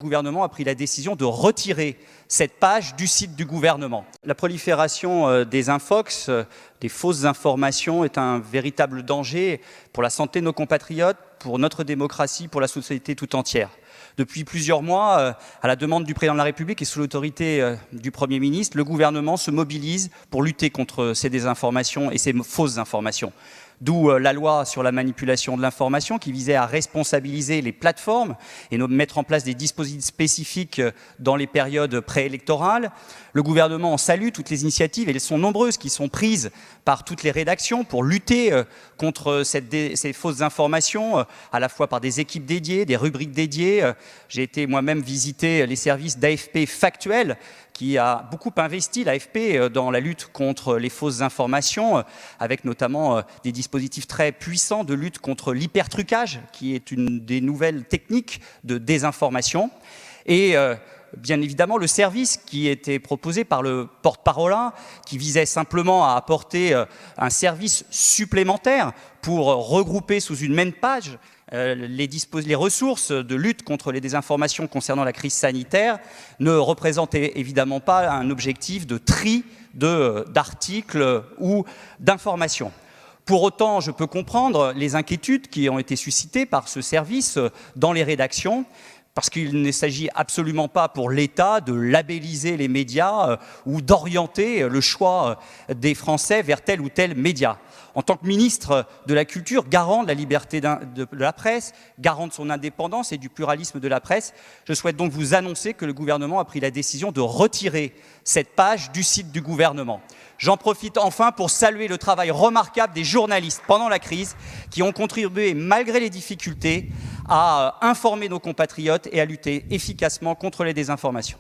Le gouvernement a pris la décision de retirer cette page du site du gouvernement. La prolifération des infox, des fausses informations, est un véritable danger pour la santé de nos compatriotes, pour notre démocratie, pour la société tout entière. Depuis plusieurs mois, à la demande du Président de la République et sous l'autorité du Premier ministre, le gouvernement se mobilise pour lutter contre ces désinformations et ces fausses informations. D'où la loi sur la manipulation de l'information qui visait à responsabiliser les plateformes et mettre en place des dispositifs spécifiques dans les périodes préélectorales. Le gouvernement en salue toutes les initiatives, et elles sont nombreuses, qui sont prises par toutes les rédactions pour lutter contre ces fausses informations, à la fois par des équipes dédiées, des rubriques dédiées. J'ai été moi-même visiter les services d'AFP Factuel, qui a beaucoup investi, l'AFP, dans la lutte contre les fausses informations, avec notamment des dispositifs très puissants de lutte contre l'hypertrucage, qui est une des nouvelles techniques de désinformation. Et bien évidemment, le service qui était proposé par le porte-parole, qui visait simplement à apporter un service supplémentaire pour regrouper sous une même page les ressources de lutte contre les désinformations concernant la crise sanitaire, ne représentait évidemment pas un objectif de tri d'articles ou d'informations. Pour autant, je peux comprendre les inquiétudes qui ont été suscitées par ce service dans les rédactions, parce qu'il ne s'agit absolument pas pour l'État de labelliser les médias ou d'orienter le choix des Français vers tel ou tel média. En tant que ministre de la Culture, garant de la liberté de la presse, garant de son indépendance et du pluralisme de la presse, je souhaite donc vous annoncer que le gouvernement a pris la décision de retirer cette page du site du gouvernement. J'en profite enfin pour saluer le travail remarquable des journalistes pendant la crise qui ont contribué, malgré les difficultés, à informer nos compatriotes et à lutter efficacement contre les désinformations.